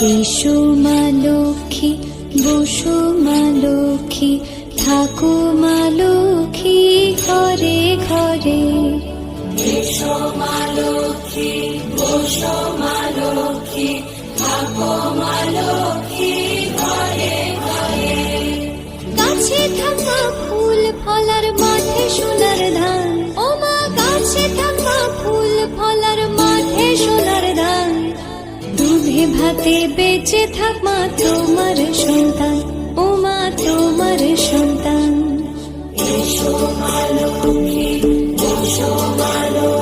এসো মা লক্ষ্মী, বসো মা লক্ষ্মী, থাকো মা লক্ষ্মী ঘরে ঘরে। এসো মা লক্ষ্মী, বসো মা লক্ষ্মী, থাকো মা লক্ষ্মী ঘরে ঘরে। গাছে থাকা ফুল ফলার মাঠে সোনার ধান, ও মা গাছে থাকা ফুল ফলার মাঠে সোনার ধান। দুধে ভাতে বেঁচে থাক মা তোমার সন্তান, ও মা তোমার সন্তান। এসো মা লক্ষ্মী, বসো মা লক্ষ্মী,